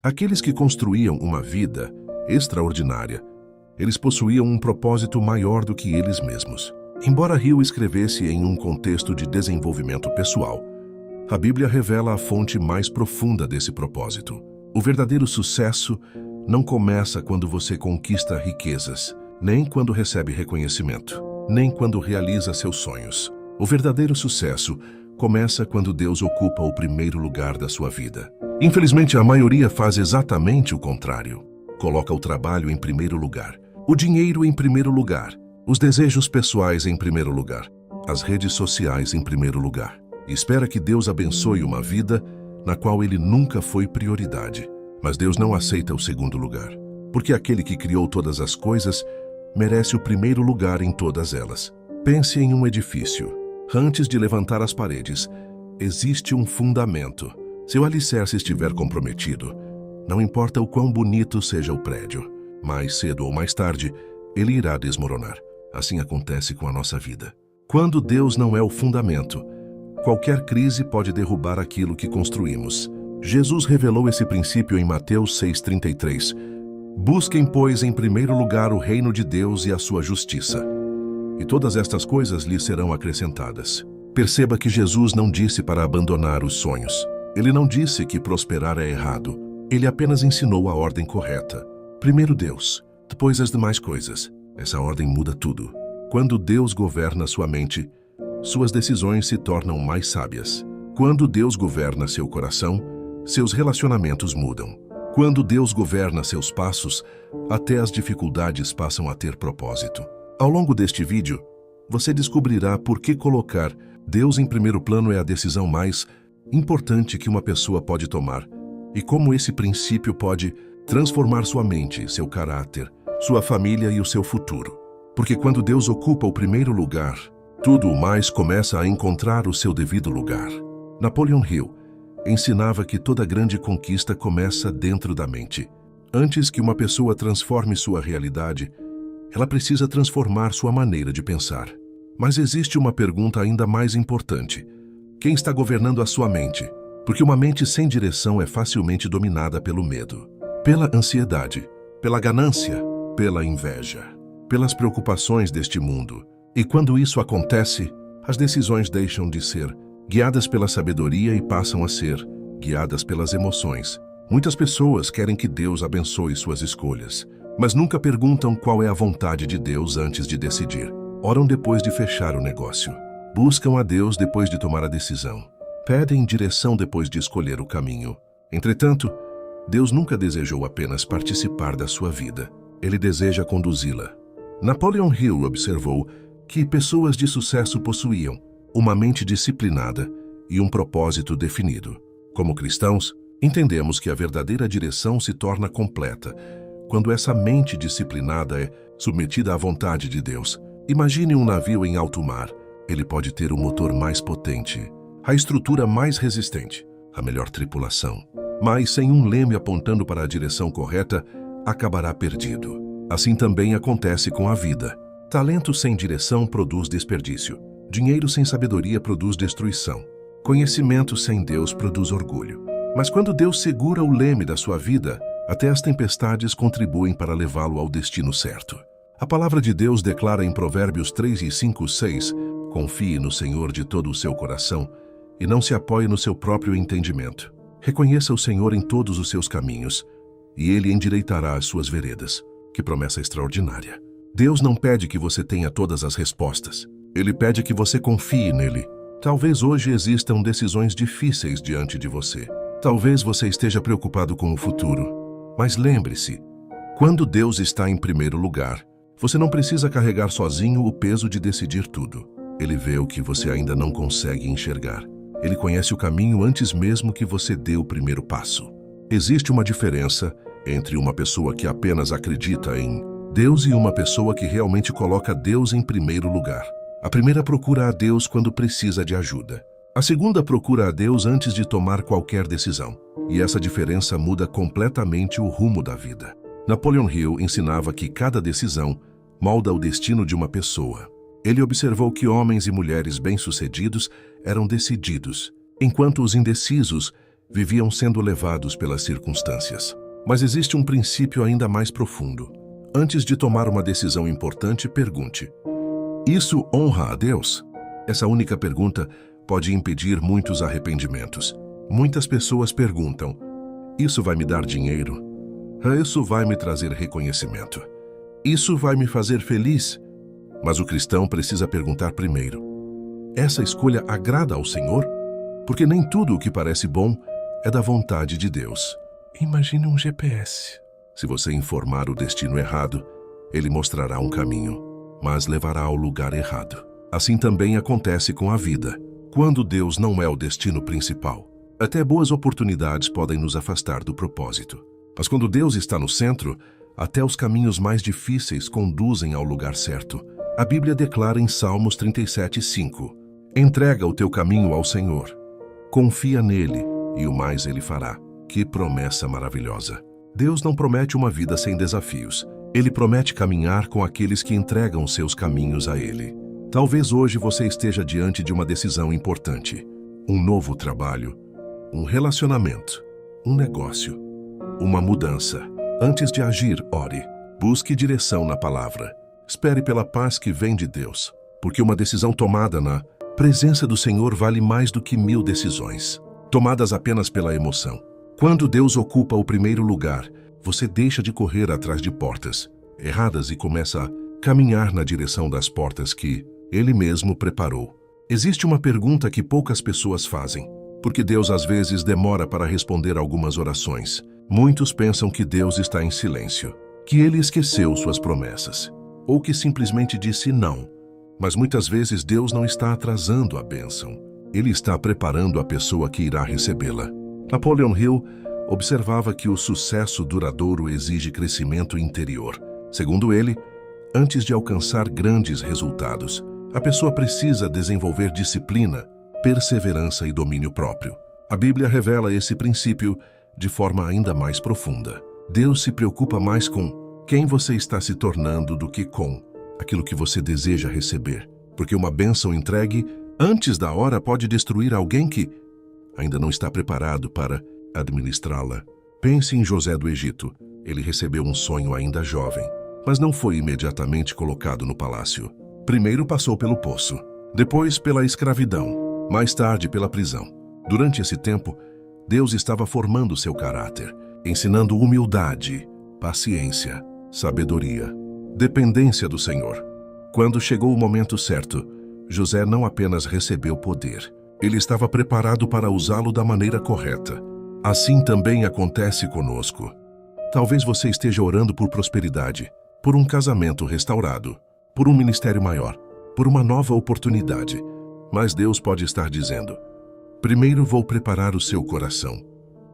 Aqueles que construíam uma vida extraordinária, eles possuíam um propósito maior do que eles mesmos. Embora Hill escrevesse em um contexto de desenvolvimento pessoal, a Bíblia revela a fonte mais profunda desse propósito. O verdadeiro sucesso não começa quando você conquista riquezas, nem quando recebe reconhecimento, nem quando realiza seus sonhos. O verdadeiro sucesso começa quando Deus ocupa o primeiro lugar da sua vida. Infelizmente, a maioria faz exatamente o contrário. Coloca o trabalho em primeiro lugar, o dinheiro em primeiro lugar, os desejos pessoais em primeiro lugar, as redes sociais em primeiro lugar. E espera que Deus abençoe uma vida na qual ele nunca foi prioridade. Mas Deus não aceita o segundo lugar, porque aquele que criou todas as coisas merece o primeiro lugar em todas elas. Pense em um edifício. Antes de levantar as paredes, existe um fundamento. Se o alicerce estiver comprometido, não importa o quão bonito seja o prédio, mais cedo ou mais tarde, ele irá desmoronar. Assim acontece com a nossa vida. Quando Deus não é o fundamento, qualquer crise pode derrubar aquilo que construímos. Jesus revelou esse princípio em Mateus 6,33. Busquem, pois, em primeiro lugar o reino de Deus e a sua justiça, e todas estas coisas lhes serão acrescentadas. Perceba que Jesus não disse para abandonar os sonhos. Ele não disse que prosperar é errado. Ele apenas ensinou a ordem correta. Primeiro Deus, depois as demais coisas. Essa ordem muda tudo. Quando Deus governa sua mente, suas decisões se tornam mais sábias. Quando Deus governa seu coração, seus relacionamentos mudam. Quando Deus governa seus passos, até as dificuldades passam a ter propósito. Ao longo deste vídeo, você descobrirá por que colocar Deus em primeiro plano é a decisão mais importante que uma pessoa pode tomar e como esse princípio pode transformar sua mente, seu caráter, sua família e o seu futuro. Porque quando Deus ocupa o primeiro lugar, tudo o mais começa a encontrar o seu devido lugar. Napoleon Hill ensinava que toda grande conquista começa dentro da mente. Antes que uma pessoa transforme sua realidade, ela precisa transformar sua maneira de pensar. Mas existe uma pergunta ainda mais importante. Quem está governando a sua mente? Porque uma mente sem direção é facilmente dominada pelo medo, pela ansiedade, pela ganância, pela inveja, pelas preocupações deste mundo. E quando isso acontece, as decisões deixam de ser guiadas pela sabedoria e passam a ser guiadas pelas emoções. Muitas pessoas querem que Deus abençoe suas escolhas, mas nunca perguntam qual é a vontade de Deus antes de decidir. Oram depois de fechar o negócio. Buscam a Deus depois de tomar a decisão. Pedem direção depois de escolher o caminho. Entretanto, Deus nunca desejou apenas participar da sua vida. Ele deseja conduzi-la. Napoleon Hill observou que pessoas de sucesso possuíam uma mente disciplinada e um propósito definido. Como cristãos, entendemos que a verdadeira direção se torna completa quando essa mente disciplinada é submetida à vontade de Deus. Imagine um navio em alto mar. Ele pode ter o motor mais potente, a estrutura mais resistente, a melhor tripulação. Mas sem um leme apontando para a direção correta, acabará perdido. Assim também acontece com a vida. Talento sem direção produz desperdício. Dinheiro sem sabedoria produz destruição. Conhecimento sem Deus produz orgulho. Mas quando Deus segura o leme da sua vida, até as tempestades contribuem para levá-lo ao destino certo. A palavra de Deus declara em Provérbios 3:5-6: confie no Senhor de todo o seu coração e não se apoie no seu próprio entendimento. Reconheça o Senhor em todos os seus caminhos e Ele endireitará as suas veredas. Que promessa extraordinária! Deus não pede que você tenha todas as respostas. Ele pede que você confie nele. Talvez hoje existam decisões difíceis diante de você. Talvez você esteja preocupado com o futuro. Mas lembre-se, quando Deus está em primeiro lugar, você não precisa carregar sozinho o peso de decidir tudo. Ele vê o que você ainda não consegue enxergar. Ele conhece o caminho antes mesmo que você dê o primeiro passo. Existe uma diferença entre uma pessoa que apenas acredita em Deus e uma pessoa que realmente coloca Deus em primeiro lugar. A primeira procura a Deus quando precisa de ajuda. A segunda procura a Deus antes de tomar qualquer decisão. E essa diferença muda completamente o rumo da vida. Napoleon Hill ensinava que cada decisão molda o destino de uma pessoa. Ele observou que homens e mulheres bem-sucedidos eram decididos, enquanto os indecisos viviam sendo levados pelas circunstâncias. Mas existe um princípio ainda mais profundo. Antes de tomar uma decisão importante, pergunte: isso honra a Deus? Essa única pergunta pode impedir muitos arrependimentos. Muitas pessoas perguntam: isso vai me dar dinheiro? Isso vai me trazer reconhecimento? Isso vai me fazer feliz? Mas o cristão precisa perguntar primeiro: essa escolha agrada ao Senhor? Porque nem tudo o que parece bom é da vontade de Deus. Imagine um GPS. Se você informar o destino errado, ele mostrará um caminho, mas levará ao lugar errado. Assim também acontece com a vida. Quando Deus não é o destino principal, até boas oportunidades podem nos afastar do propósito. Mas quando Deus está no centro, até os caminhos mais difíceis conduzem ao lugar certo. A Bíblia declara em Salmos 37:5: entrega o teu caminho ao Senhor. Confia nele e o mais ele fará. Que promessa maravilhosa! Deus não promete uma vida sem desafios. Ele promete caminhar com aqueles que entregam seus caminhos a ele. Talvez hoje você esteja diante de uma decisão importante. Um novo trabalho, um relacionamento, um negócio, uma mudança. Antes de agir, ore. Busque direção na palavra. Espere pela paz que vem de Deus, porque uma decisão tomada na presença do Senhor vale mais do que 1000 decisões, tomadas apenas pela emoção. Quando Deus ocupa o primeiro lugar, você deixa de correr atrás de portas erradas e começa a caminhar na direção das portas que Ele mesmo preparou. Existe uma pergunta que poucas pessoas fazem: por que Deus às vezes demora para responder algumas orações? Muitos pensam que Deus está em silêncio, que Ele esqueceu suas promessas, ou que simplesmente disse não. Mas muitas vezes Deus não está atrasando a bênção. Ele está preparando a pessoa que irá recebê-la. Napoleon Hill observava que o sucesso duradouro exige crescimento interior. Segundo ele, antes de alcançar grandes resultados, a pessoa precisa desenvolver disciplina, perseverança e domínio próprio. A Bíblia revela esse princípio de forma ainda mais profunda. Deus se preocupa mais com quem você está se tornando do que com aquilo que você deseja receber. Porque uma bênção entregue antes da hora pode destruir alguém que ainda não está preparado para administrá-la. Pense em José do Egito. Ele recebeu um sonho ainda jovem, mas não foi imediatamente colocado no palácio. Primeiro passou pelo poço, depois pela escravidão, mais tarde pela prisão. Durante esse tempo, Deus estava formando seu caráter, ensinando humildade, paciência, sabedoria, dependência do Senhor. Quando chegou o momento certo, José não apenas recebeu poder, ele estava preparado para usá-lo da maneira correta. Assim também acontece conosco. Talvez você esteja orando por prosperidade, por um casamento restaurado, por um ministério maior, por uma nova oportunidade. Mas Deus pode estar dizendo: primeiro vou preparar o seu coração,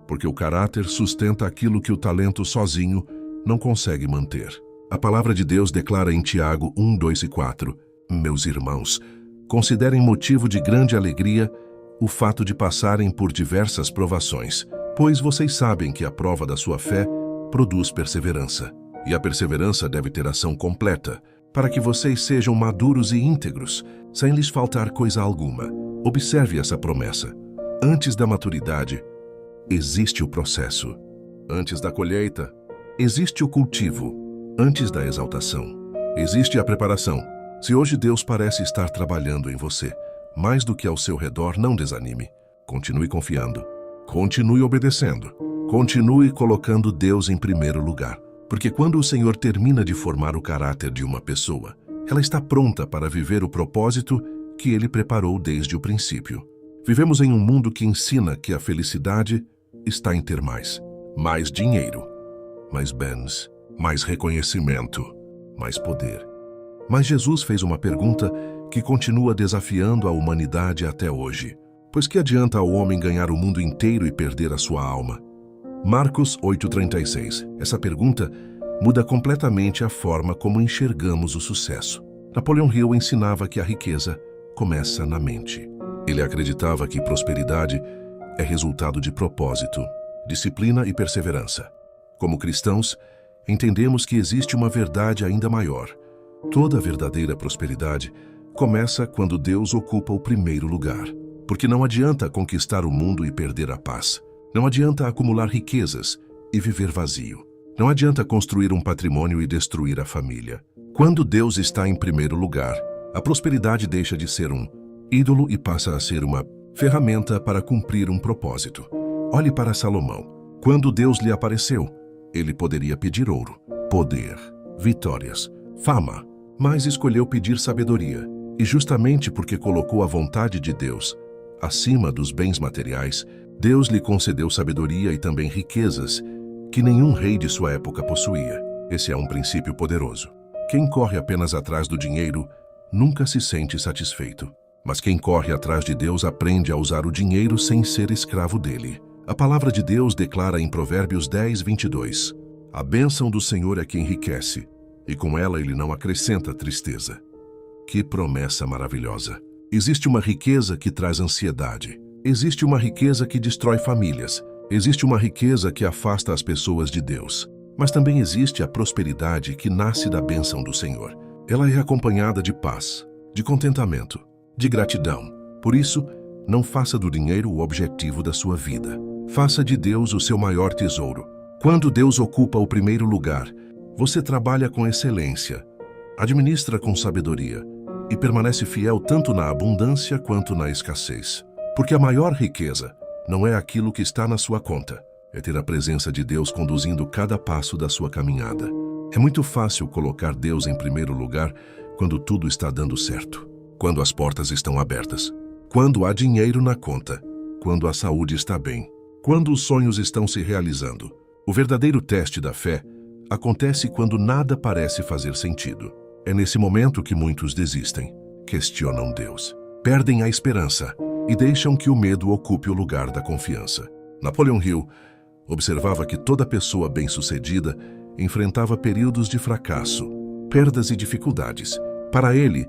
porque o caráter sustenta aquilo que o talento sozinho não consegue manter. A palavra de Deus declara em Tiago 1, 2 e 4: meus irmãos, considerem motivo de grande alegria o fato de passarem por diversas provações, pois vocês sabem que a prova da sua fé produz perseverança. E a perseverança deve ter ação completa, para que vocês sejam maduros e íntegros, sem lhes faltar coisa alguma. Observe essa promessa. Antes da maturidade, existe o processo. Antes da colheita, existe o cultivo. Antes da exaltação, existe a preparação. Se hoje Deus parece estar trabalhando em você, mais do que ao seu redor, não desanime. Continue confiando. Continue obedecendo. Continue colocando Deus em primeiro lugar. Porque quando o Senhor termina de formar o caráter de uma pessoa, ela está pronta para viver o propósito que Ele preparou desde o princípio. Vivemos em um mundo que ensina que a felicidade está em ter mais dinheiro, mais bens, mais reconhecimento, mais poder. Mas Jesus fez uma pergunta que continua desafiando a humanidade até hoje. Pois que adianta ao homem ganhar o mundo inteiro e perder a sua alma? Marcos 8,36. Essa pergunta muda completamente a forma como enxergamos o sucesso. Napoleon Hill ensinava que a riqueza começa na mente. Ele acreditava que prosperidade é resultado de propósito, disciplina e perseverança. Como cristãos, entendemos que existe uma verdade ainda maior. Toda verdadeira prosperidade começa quando Deus ocupa o primeiro lugar. Porque não adianta conquistar o mundo e perder a paz. Não adianta acumular riquezas e viver vazio. Não adianta construir um patrimônio e destruir a família. Quando Deus está em primeiro lugar, a prosperidade deixa de ser um ídolo e passa a ser uma ferramenta para cumprir um propósito. Olhe para Salomão. Quando Deus lhe apareceu, ele poderia pedir ouro, poder, vitórias, fama, mas escolheu pedir sabedoria. E justamente porque colocou a vontade de Deus acima dos bens materiais, Deus lhe concedeu sabedoria e também riquezas que nenhum rei de sua época possuía. Esse é um princípio poderoso. Quem corre apenas atrás do dinheiro nunca se sente satisfeito. Mas quem corre atrás de Deus aprende a usar o dinheiro sem ser escravo dele. A palavra de Deus declara em Provérbios 10, 22: a bênção do Senhor é que enriquece, e com ela ele não acrescenta tristeza. Que promessa maravilhosa! Existe uma riqueza que traz ansiedade. Existe uma riqueza que destrói famílias. Existe uma riqueza que afasta as pessoas de Deus. Mas também existe a prosperidade que nasce da bênção do Senhor. Ela é acompanhada de paz, de contentamento, de gratidão. Por isso, não faça do dinheiro o objetivo da sua vida. Faça de Deus o seu maior tesouro. Quando Deus ocupa o primeiro lugar, você trabalha com excelência, administra com sabedoria e permanece fiel tanto na abundância quanto na escassez. Porque a maior riqueza não é aquilo que está na sua conta, é ter a presença de Deus conduzindo cada passo da sua caminhada. É muito fácil colocar Deus em primeiro lugar quando tudo está dando certo, quando as portas estão abertas, quando há dinheiro na conta, quando a saúde está bem, quando os sonhos estão se realizando. O verdadeiro teste da fé acontece quando nada parece fazer sentido. É nesse momento que muitos desistem, questionam Deus, perdem a esperança e deixam que o medo ocupe o lugar da confiança. Napoleon Hill observava que toda pessoa bem-sucedida enfrentava períodos de fracasso, perdas e dificuldades. Para ele,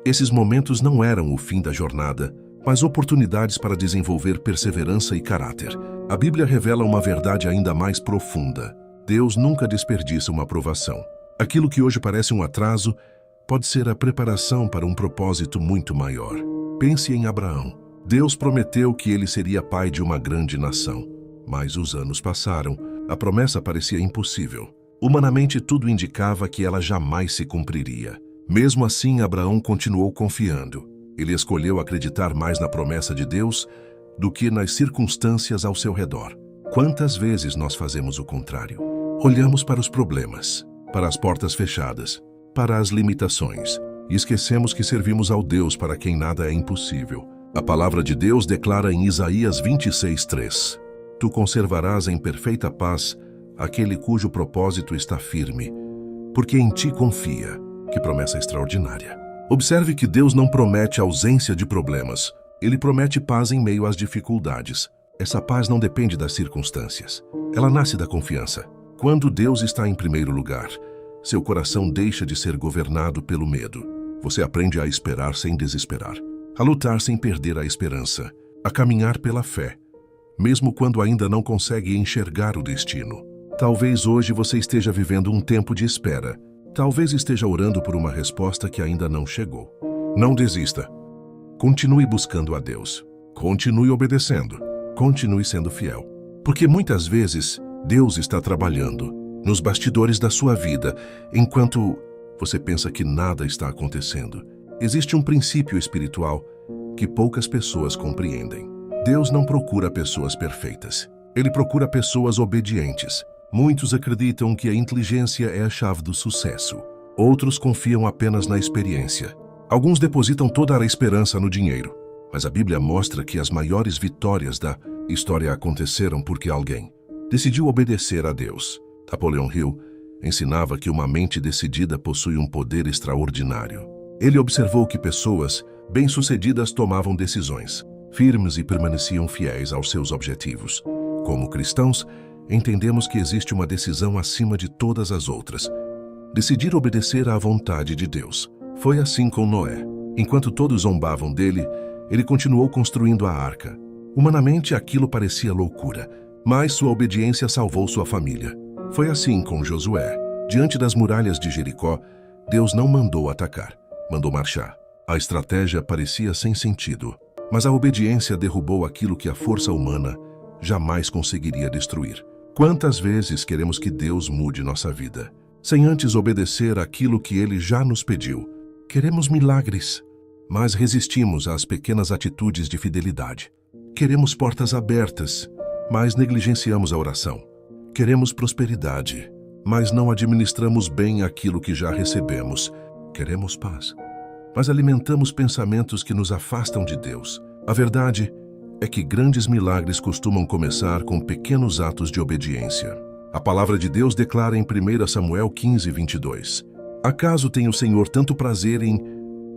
esses momentos não eram o fim da jornada, mas oportunidades para desenvolver perseverança e caráter. A Bíblia revela uma verdade ainda mais profunda. Deus nunca desperdiça uma provação. Aquilo que hoje parece um atraso pode ser a preparação para um propósito muito maior. Pense em Abraão. Deus prometeu que ele seria pai de uma grande nação. Mas os anos passaram, a promessa parecia impossível. Humanamente, tudo indicava que ela jamais se cumpriria. Mesmo assim, Abraão continuou confiando. Ele escolheu acreditar mais na promessa de Deus do que nas circunstâncias ao seu redor. Quantas vezes nós fazemos o contrário? Olhamos para os problemas, para as portas fechadas, para as limitações, e esquecemos que servimos ao Deus para quem nada é impossível. A palavra de Deus declara em Isaías 26:3: tu conservarás em perfeita paz aquele cujo propósito está firme, porque em ti confia. Que promessa extraordinária! Observe que Deus não promete ausência de problemas. Ele promete paz em meio às dificuldades. Essa paz não depende das circunstâncias. Ela nasce da confiança. Quando Deus está em primeiro lugar, seu coração deixa de ser governado pelo medo. Você aprende a esperar sem desesperar, a lutar sem perder a esperança, a caminhar pela fé, mesmo quando ainda não consegue enxergar o destino. Talvez hoje você esteja vivendo um tempo de espera. Talvez esteja orando por uma resposta que ainda não chegou. Não desista. Continue buscando a Deus. Continue obedecendo. Continue sendo fiel. Porque muitas vezes Deus está trabalhando nos bastidores da sua vida, enquanto você pensa que nada está acontecendo. Existe um princípio espiritual que poucas pessoas compreendem. Deus não procura pessoas perfeitas. Ele procura pessoas obedientes. Muitos acreditam que a inteligência é a chave do sucesso. Outros confiam apenas na experiência. Alguns depositam toda a esperança no dinheiro. Mas a Bíblia mostra que as maiores vitórias da história aconteceram porque alguém decidiu obedecer a Deus. Napoleon Hill ensinava que uma mente decidida possui um poder extraordinário. Ele observou que pessoas bem-sucedidas tomavam decisões firmes e permaneciam fiéis aos seus objetivos. Como cristãos, entendemos que existe uma decisão acima de todas as outras: decidir obedecer à vontade de Deus. Foi assim com Noé. Enquanto todos zombavam dele, ele continuou construindo a arca. Humanamente, aquilo parecia loucura, mas sua obediência salvou sua família. Foi assim com Josué. Diante das muralhas de Jericó, Deus não mandou atacar, mandou marchar. A estratégia parecia sem sentido, mas a obediência derrubou aquilo que a força humana jamais conseguiria destruir. Quantas vezes queremos que Deus mude nossa vida, sem antes obedecer àquilo que Ele já nos pediu? Queremos milagres, mas resistimos às pequenas atitudes de fidelidade. Queremos portas abertas, mas negligenciamos a oração. Queremos prosperidade, mas não administramos bem aquilo que já recebemos. Queremos paz, mas alimentamos pensamentos que nos afastam de Deus. A verdade é que grandes milagres costumam começar com pequenos atos de obediência. A palavra de Deus declara em 1 Samuel 15, 22. Acaso tem o Senhor tanto prazer em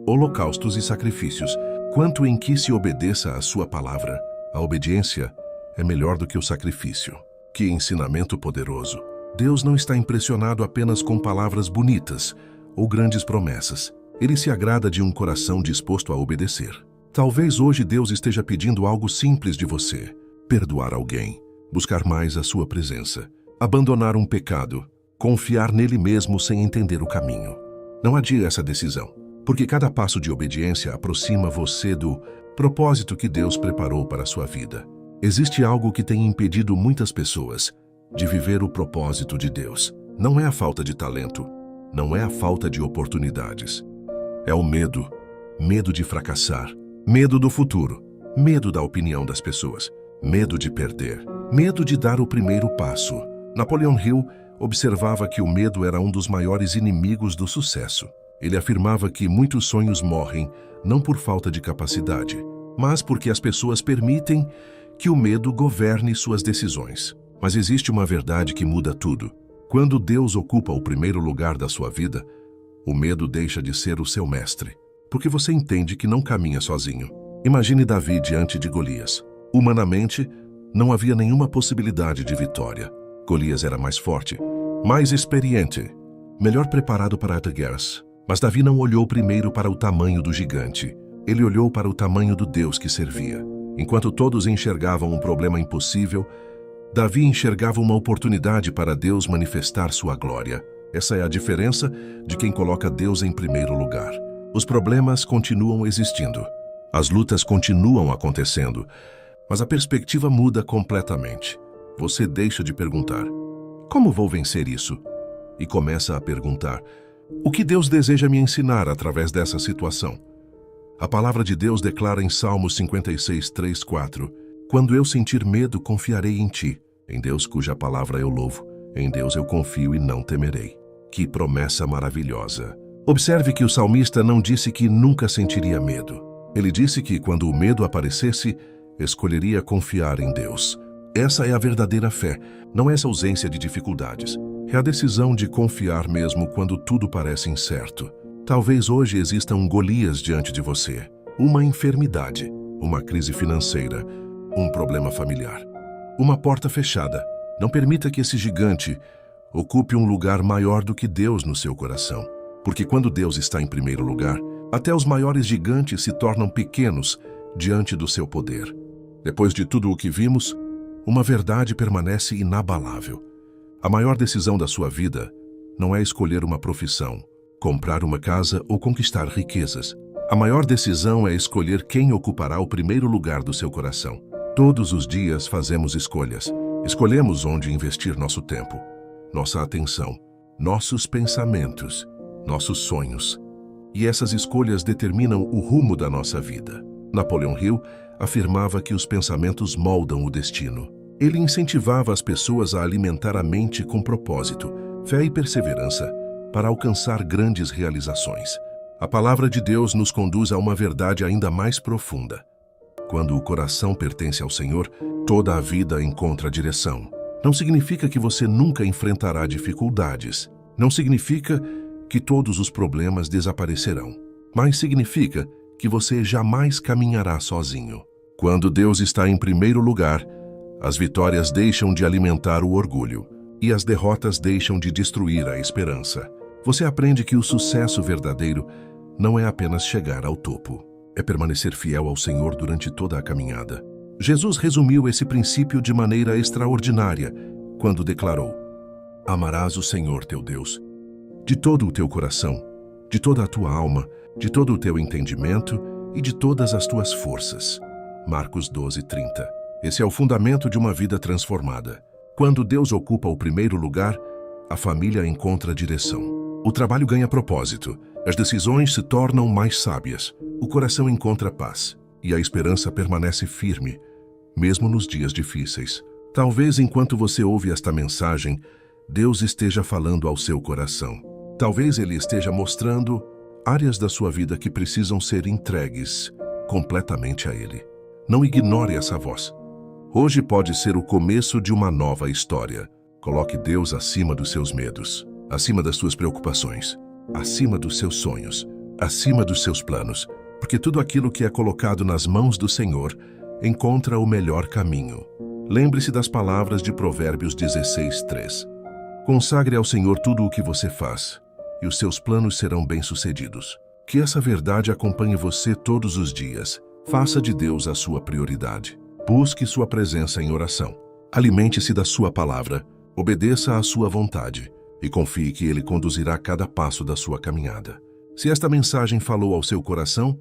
holocaustos e sacrifícios, quanto em que se obedeça à sua palavra? A obediência é melhor do que o sacrifício. Que ensinamento poderoso! Deus não está impressionado apenas com palavras bonitas ou grandes promessas. Ele se agrada de um coração disposto a obedecer. Talvez hoje Deus esteja pedindo algo simples de você: perdoar alguém, buscar mais a sua presença, abandonar um pecado, confiar nele mesmo sem entender o caminho. Não adie essa decisão, porque cada passo de obediência aproxima você do propósito que Deus preparou para a sua vida. Existe algo que tem impedido muitas pessoas de viver o propósito de Deus. Não é a falta de talento, não é a falta de oportunidades. É o medo. Medo de fracassar, medo do futuro, medo da opinião das pessoas, medo de perder, medo de dar o primeiro passo. Napoleon Hill observava que o medo era um dos maiores inimigos do sucesso. Ele afirmava que muitos sonhos morrem não por falta de capacidade, mas porque as pessoas permitem que o medo governe suas decisões. Mas existe uma verdade que muda tudo. Quando Deus ocupa o primeiro lugar da sua vida, o medo deixa de ser o seu mestre, porque você entende que não caminha sozinho. Imagine Davi diante de Golias. Humanamente, não havia nenhuma possibilidade de vitória. Golias era mais forte, mais experiente, melhor preparado para as guerras. Mas Davi não olhou primeiro para o tamanho do gigante. Ele olhou para o tamanho do Deus que servia. Enquanto todos enxergavam um problema impossível, Davi enxergava uma oportunidade para Deus manifestar sua glória. Essa é a diferença de quem coloca Deus em primeiro lugar. Os problemas continuam existindo. As lutas continuam acontecendo. Mas a perspectiva muda completamente. Você deixa de perguntar: como vou vencer isso? E começa a perguntar: o que Deus deseja me ensinar através dessa situação? A palavra de Deus declara em Salmos 56, 3, 4: quando eu sentir medo, confiarei em ti. Em Deus cuja palavra eu louvo. Em Deus eu confio e não temerei. Que promessa maravilhosa! Observe que o salmista não disse que nunca sentiria medo. Ele disse que, quando o medo aparecesse, escolheria confiar em Deus. Essa é a verdadeira fé, não essa ausência de dificuldades. É a decisão de confiar mesmo quando tudo parece incerto. Talvez hoje exista um Golias diante de você, uma enfermidade, uma crise financeira, um problema familiar, uma porta fechada. Não permita que esse gigante ocupe um lugar maior do que Deus no seu coração. Porque quando Deus está em primeiro lugar, até os maiores gigantes se tornam pequenos diante do seu poder. Depois de tudo o que vimos, uma verdade permanece inabalável. A maior decisão da sua vida não é escolher uma profissão, comprar uma casa ou conquistar riquezas. A maior decisão é escolher quem ocupará o primeiro lugar do seu coração. Todos os dias fazemos escolhas. Escolhemos onde investir nosso tempo, nossa atenção, nossos pensamentos, nossos sonhos. E essas escolhas determinam o rumo da nossa vida. Napoleon Hill afirmava que os pensamentos moldam o destino. Ele incentivava as pessoas a alimentar a mente com propósito, fé e perseverança para alcançar grandes realizações. A palavra de Deus nos conduz a uma verdade ainda mais profunda. Quando o coração pertence ao Senhor, toda a vida encontra direção. Não significa que você nunca enfrentará dificuldades. Não significa que todos os problemas desaparecerão. Mas significa que você jamais caminhará sozinho. Quando Deus está em primeiro lugar, as vitórias deixam de alimentar o orgulho e as derrotas deixam de destruir a esperança. Você aprende que o sucesso verdadeiro não é apenas chegar ao topo, é permanecer fiel ao Senhor durante toda a caminhada. Jesus resumiu esse princípio de maneira extraordinária quando declarou: amarás o Senhor teu Deus de todo o teu coração, de toda a tua alma, de todo o teu entendimento e de todas as tuas forças. Marcos 12:30. Esse é o fundamento de uma vida transformada. Quando Deus ocupa o primeiro lugar, a família encontra direção. O trabalho ganha propósito, as decisões se tornam mais sábias, o coração encontra paz e a esperança permanece firme, mesmo nos dias difíceis. Talvez enquanto você ouve esta mensagem, Deus esteja falando ao seu coração. Talvez Ele esteja mostrando áreas da sua vida que precisam ser entregues completamente a Ele. Não ignore essa voz. Hoje pode ser o começo de uma nova história. Coloque Deus acima dos seus medos, acima das suas preocupações, acima dos seus sonhos, acima dos seus planos, porque tudo aquilo que é colocado nas mãos do Senhor encontra o melhor caminho. Lembre-se das palavras de Provérbios 16:3. Consagre ao Senhor tudo o que você faz, e os seus planos serão bem-sucedidos. Que essa verdade acompanhe você todos os dias. Faça de Deus a sua prioridade. Busque sua presença em oração. Alimente-se da sua palavra, obedeça à sua vontade e confie que Ele conduzirá cada passo da sua caminhada. Se esta mensagem falou ao seu coração,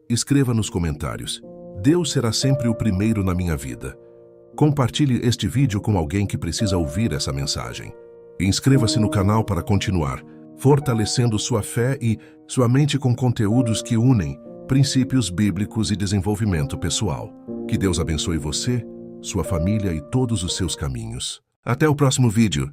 escreva nos comentários: Deus será sempre o primeiro na minha vida. Compartilhe este vídeo com alguém que precisa ouvir essa mensagem. Inscreva-se no canal para continuar fortalecendo sua fé e sua mente com conteúdos que unem princípios bíblicos e desenvolvimento pessoal. Que Deus abençoe você, sua família e todos os seus caminhos. Até o próximo vídeo.